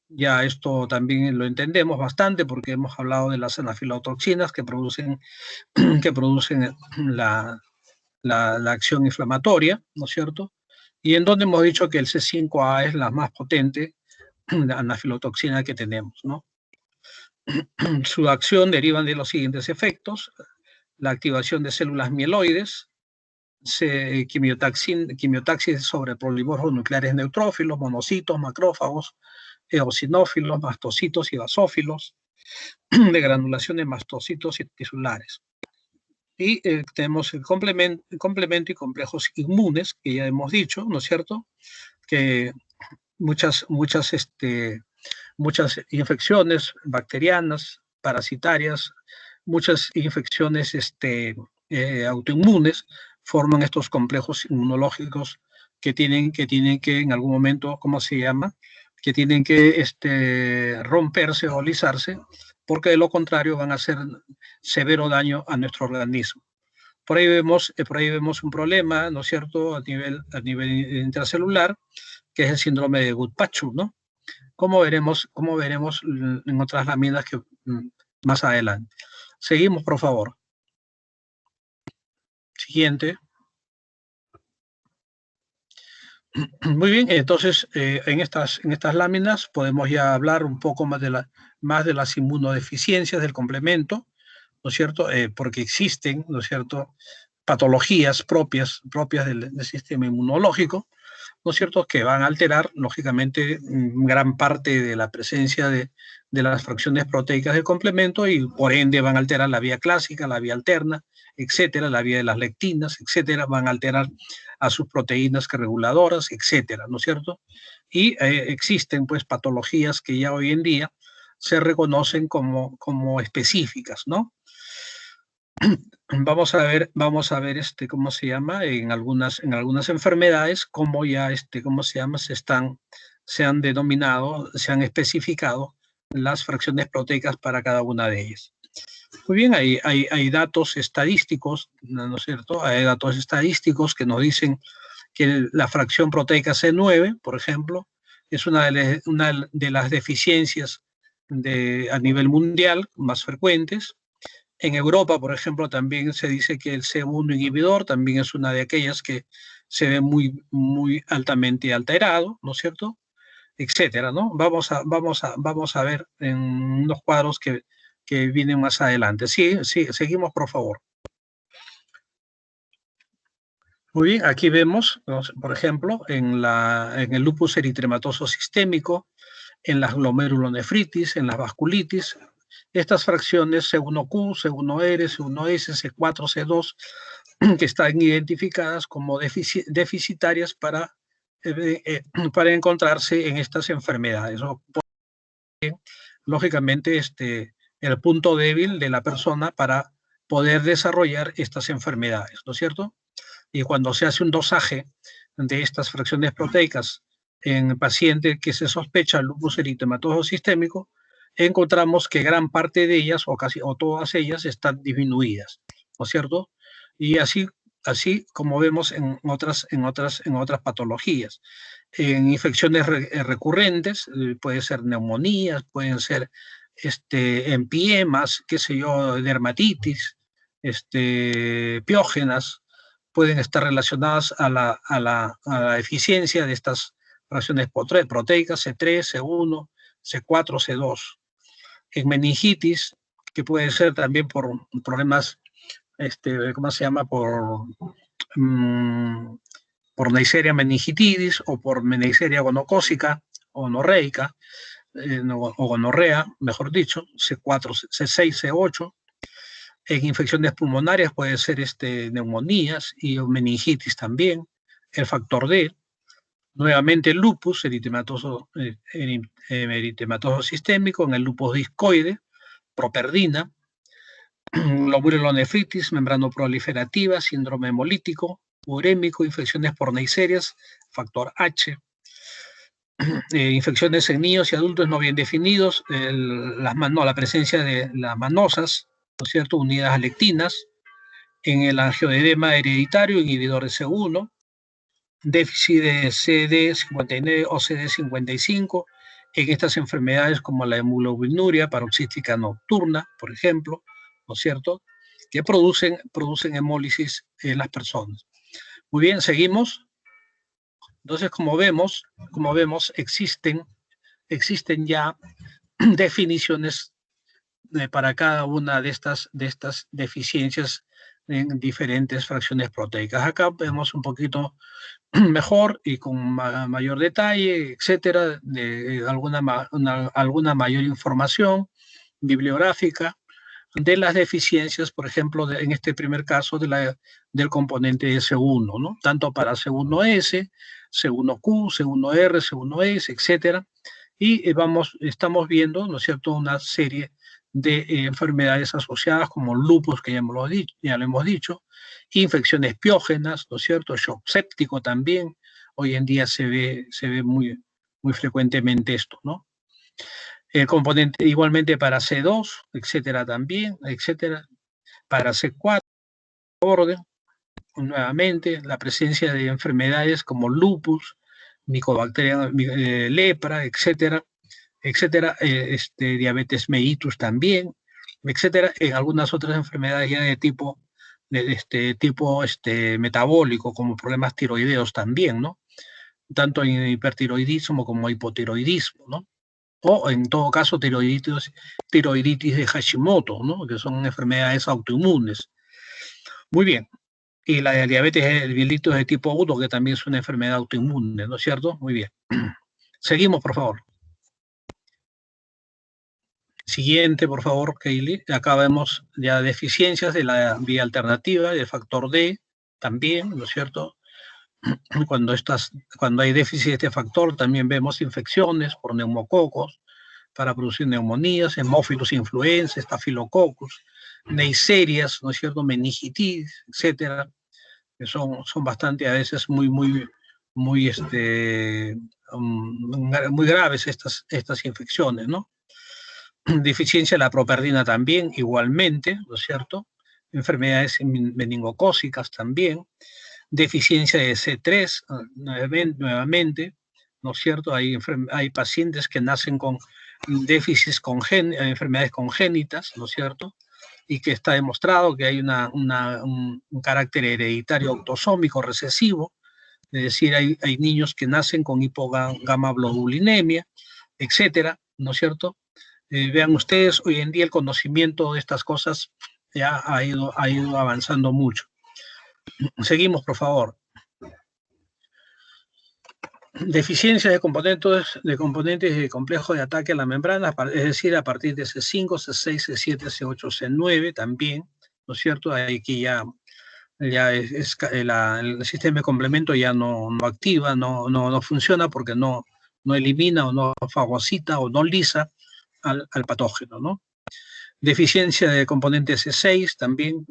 Ya esto también lo entendemos bastante porque hemos hablado de las anafilotoxinas que producen la acción inflamatoria, ¿no es cierto? Y en donde hemos dicho que el C5A es la más potente anafilotoxina que tenemos, ¿no? Su acción deriva de los siguientes efectos: la activación de células mieloides, quimiotaxis sobre polimorfos nucleares neutrófilos, monocitos, macrófagos, eosinófilos, mastocitos y basófilos, de granulación de mastocitos y tisulares. Y tenemos el complemento y complejos inmunes, que ya hemos dicho, ¿no es cierto?, que muchas infecciones bacterianas, parasitarias, muchas infecciones autoinmunes forman estos complejos inmunológicos que tienen que en algún momento, ¿cómo se llama?, que tienen que romperse o alisarse, porque de lo contrario van a hacer severo daño a nuestro organismo. Por ahí vemos un problema, ¿no es cierto?, a nivel intracelular, que es el síndrome de Goodpachuk, ¿no? Como veremos en otras láminas que más adelante. Seguimos, por favor. Siguiente. Muy bien, entonces en estas láminas podemos ya hablar un poco más de las inmunodeficiencias del complemento, ¿no es cierto? Porque existen, ¿no es cierto?, patologías propias del sistema inmunológico, ¿no es cierto?, que van a alterar, lógicamente, gran parte de la presencia de las fracciones proteicas del complemento y, por ende, van a alterar la vía clásica, la vía alterna, etcétera, la vía de las lectinas, etcétera, van a alterar a sus proteínas reguladoras, etcétera, ¿no es cierto? Y existen, pues, patologías que ya hoy en día se reconocen como específicas, ¿no? Vamos a ver, ¿cómo se llama? En algunas enfermedades, cómo ya, ¿cómo se llama? Se han denominado, se han especificado las fracciones proteicas para cada una de ellas. Muy bien, hay datos estadísticos, ¿no es cierto? Hay datos estadísticos que nos dicen que la fracción proteica C9, por ejemplo, es una de las deficiencias a nivel mundial más frecuentes. En Europa, por ejemplo, también se dice que el C1 inhibidor también es una de aquellas que se ve muy altamente alterado, ¿no es cierto? Etcétera, ¿no? Vamos a ver en unos cuadros que vienen más adelante. Sí, seguimos, por favor. Muy bien, aquí vemos, por ejemplo, en el lupus eritematoso sistémico, en las glomerulonefritis, en las vasculitis, estas fracciones C1Q, C1R, C1S, C4, C2, que están identificadas como deficitarias para encontrarse en estas enfermedades. Lógicamente, el punto débil de la persona para poder desarrollar estas enfermedades, ¿no es cierto? Y cuando se hace un dosaje de estas fracciones proteicas en paciente que se sospecha lupus eritematoso sistémico, encontramos que gran parte de ellas o todas ellas están disminuidas, ¿no es cierto? Y así como vemos en otras patologías. En infecciones recurrentes, puede ser neumonías, pueden ser empiemas, qué sé yo, dermatitis, piógenas, pueden estar relacionadas a la eficiencia de estas fracciones proteicas C3, C1, C4, C2. En meningitis, que puede ser también por problemas, ¿cómo se llama? Por Neisseria meningitidis o por Neisseria gonocócica o gonorreica, o gonorrea, mejor dicho, C4, C6, C8. En infecciones pulmonarias puede ser neumonías y meningitis también. El factor D, nuevamente el lupus eritematoso sistémico, en el lupus discoide, properdina, glomurulonefritis, membranoproliferativa, síndrome hemolítico, urémico, infecciones por neiserias, factor H, infecciones en niños y adultos no bien definidos, la presencia de las manosas, ¿no es cierto?, unidas a lectinas, en el angioedema hereditario, inhibidor de C1, déficit de CD59 o CD55, en estas enfermedades como la hemoglobinuria paroxística nocturna, por ejemplo, ¿no es cierto?, que producen hemólisis en las personas. Muy bien, seguimos. Entonces, como vemos, existen ya definiciones para cada una de estas deficiencias en diferentes fracciones proteicas. Acá vemos un poquito mejor y con mayor detalle, etcétera, de alguna mayor información bibliográfica de las deficiencias, por ejemplo, en este primer caso del componente S1, ¿no? Tanto para C1S, C1Q, C1R, C1S, etcétera. Y estamos viendo, ¿no es cierto?, una serie de enfermedades asociadas como lupus, que ya lo hemos dicho, infecciones piógenas, ¿no es cierto?, shock séptico también. Hoy en día se ve muy frecuentemente esto, ¿no? El componente igualmente para C2, etcétera también, etcétera. Para C4, orden, nuevamente, la presencia de enfermedades como lupus, micobacteria, lepra, etcétera, diabetes mellitus también, etcétera, en algunas otras enfermedades ya de tipo metabólico, como problemas tiroideos también, ¿no? Tanto en hipertiroidismo como hipotiroidismo, ¿no? O en todo caso tiroiditis de Hashimoto, ¿no?, que son enfermedades autoinmunes. Muy bien. Y la diabetes mellitus de tipo 1, que también es una enfermedad autoinmune, ¿no es cierto? Muy bien. Seguimos, por favor. Siguiente, por favor, Kaylee. Acá vemos ya deficiencias de la vía alternativa, del factor D, también, ¿no es cierto? Cuando hay déficit de este factor, también vemos infecciones por neumococos para producir neumonías, hemófilos influenza, estafilococcus, neiserias, ¿no es cierto?, meningitis, etcétera, que son bastante a veces muy graves estas infecciones, ¿no? Deficiencia de la properdina también, igualmente, ¿no es cierto? Enfermedades meningocócicas también. Deficiencia de C3, nuevamente, ¿no es cierto? Hay pacientes que nacen con déficits enfermedades congénitas, ¿no es cierto? Y que está demostrado que hay un carácter hereditario autosómico recesivo, es decir, hay niños que nacen con hipogamaglobulinemia, etcétera, ¿no es cierto? Vean ustedes, hoy en día el conocimiento de estas cosas ya ha ido avanzando mucho. Seguimos, por favor. Deficiencia de componentes de complejo de ataque a la membrana, es decir, a partir de C5, C6, C7, C8, C9 también, ¿no es cierto? Aquí ya el sistema de complemento ya no activa, no funciona porque no elimina o no fagocita o no lisa al patógeno, ¿no? Deficiencia de componente C6 también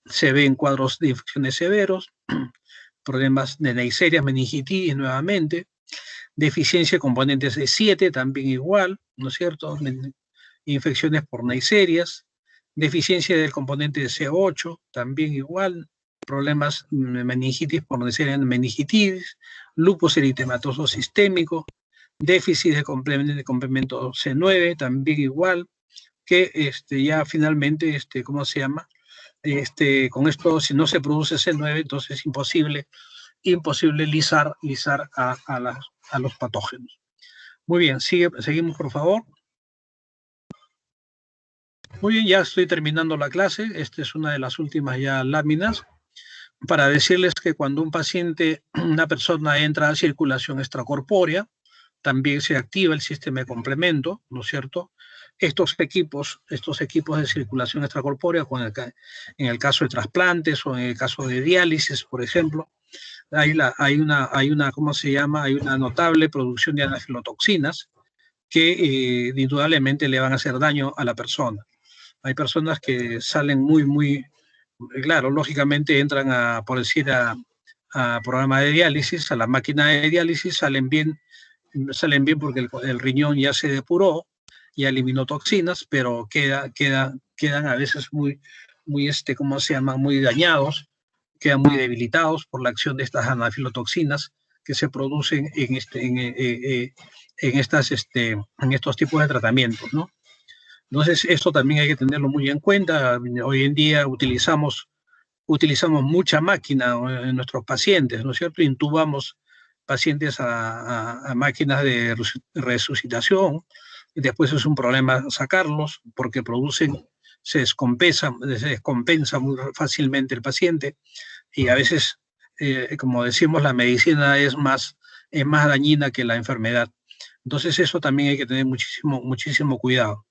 se ve en cuadros de infecciones severos, problemas de neisseria, meningitis nuevamente, deficiencia de componentes C7 también igual, ¿no es cierto? Infecciones por neisserias, deficiencia del componente C8 también igual, problemas meningitis por neisseria meningitis, lupus eritematoso sistémico, déficit de complemento C9 también igual, que ya finalmente, ¿cómo se llama? Con esto, si no se produce C9, entonces es imposible lisar a los patógenos. Muy bien, seguimos por favor. Muy bien, ya estoy terminando la clase. Esta es una de las últimas ya láminas para decirles que cuando un paciente, una persona entra a circulación extracorpórea, también se activa el sistema de complemento, ¿no es cierto? Estos equipos de circulación extracorpórea, en el caso de trasplantes o en el caso de diálisis, por ejemplo, hay una, ¿cómo se llama? Hay una notable producción de anafilotoxinas que indudablemente le van a hacer daño a la persona. Hay personas que salen muy, claro, lógicamente entran por decir, a programa de diálisis, a la máquina de diálisis, salen bien porque el riñón ya se depuró, ya eliminó toxinas, pero quedan a veces muy, ¿cómo se llama? Muy dañados, quedan muy debilitados por la acción de estas anafilotoxinas que se producen en estos tipos de tratamientos, ¿no? Entonces, esto también hay que tenerlo muy en cuenta. Hoy en día utilizamos mucha máquina en nuestros pacientes, ¿no es cierto? Intubamos pacientes a máquinas de resucitación, y después es un problema sacarlos porque se descompensa muy fácilmente el paciente, y a veces, como decimos, la medicina es más dañina que la enfermedad. Entonces eso también hay que tener muchísimo cuidado,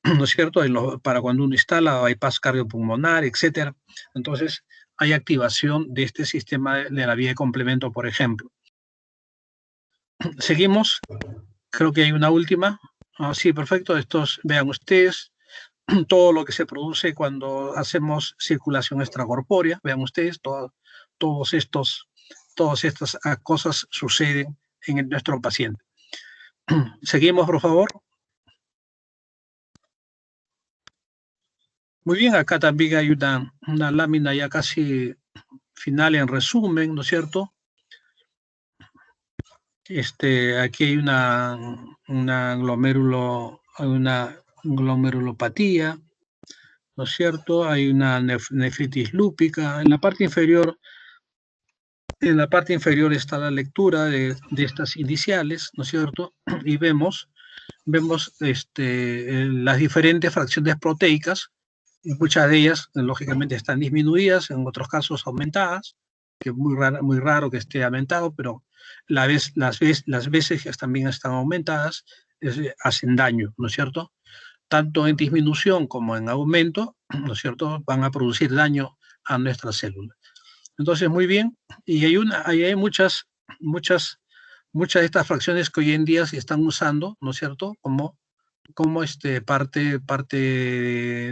¿no es cierto? Para cuando uno instala bypass cardiopulmonar, etcétera. Entonces hay activación de este sistema de la vía de complemento, por ejemplo. Seguimos. Creo que hay una última. Sí, perfecto. Vean ustedes todo lo que se produce cuando hacemos circulación extracorpórea. Vean ustedes, todas estas cosas suceden en nuestro paciente. Seguimos, por favor. Muy bien, acá también hay una lámina ya casi final en resumen, ¿no es cierto? Aquí hay una glomerulopatía, ¿no es cierto? Hay una nefritis lúpica. En la parte inferior está la lectura de estas iniciales, ¿no es cierto? Y vemos las diferentes fracciones proteicas. Muchas de ellas, lógicamente, están disminuidas, en otros casos aumentadas, que es muy raro que esté aumentado, pero las veces que también están aumentadas hacen daño, ¿no es cierto? Tanto en disminución como en aumento, ¿no es cierto?, van a producir daño a nuestras células. Entonces, muy bien, y hay muchas de estas fracciones que hoy en día se están usando, ¿no es cierto?, como parte,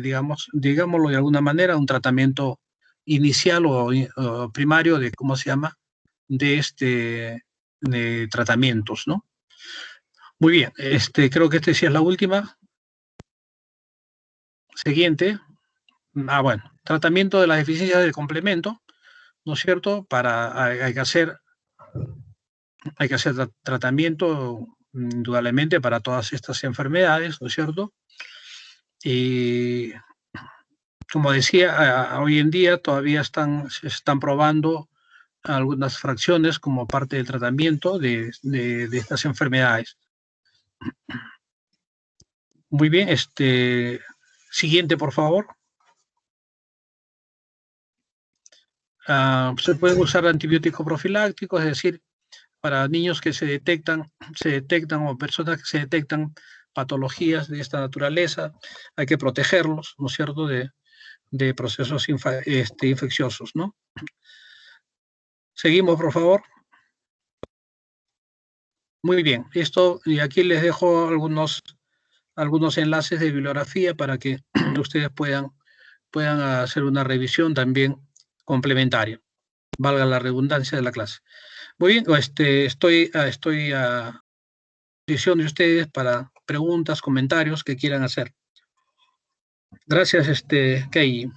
digámoslo de alguna manera, un tratamiento inicial o primario de, ¿cómo se llama?, de tratamientos, ¿no? Muy bien, creo que esta sí es la última. Siguiente. Bueno, tratamiento de las deficiencias del complemento, ¿no es cierto? Hay que hacer tratamiento indudablemente para todas estas enfermedades, ¿no es cierto? Y como decía, hoy en día todavía se están probando algunas fracciones como parte del tratamiento de estas enfermedades. Muy bien, siguiente, por favor. Se pueden usar antibióticos profilácticos, es decir, para niños que se detectan o personas que se detectan patologías de esta naturaleza, hay que protegerlos, ¿no es cierto?, de procesos infecciosos, ¿no? Seguimos, por favor. Muy bien, y aquí les dejo algunos enlaces de bibliografía para que ustedes puedan hacer una revisión también complementaria, valga la redundancia de la clase. Muy bien, estoy a disposición de ustedes para preguntas, comentarios que quieran hacer. Gracias, Kei.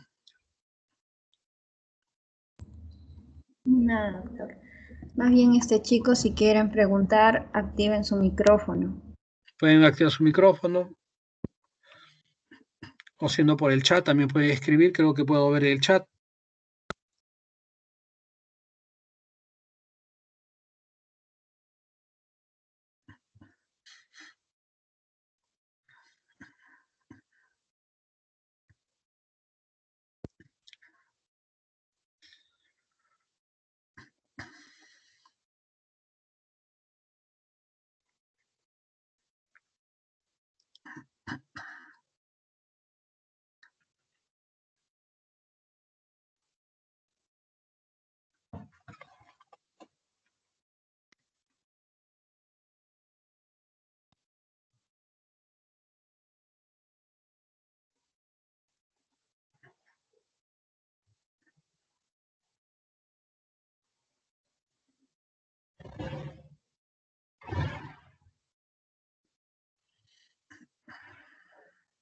Nada, doctor. Más bien, chicos, si quieren preguntar, activen su micrófono. Pueden activar su micrófono, o si no por el chat, también pueden escribir, creo que puedo ver el chat.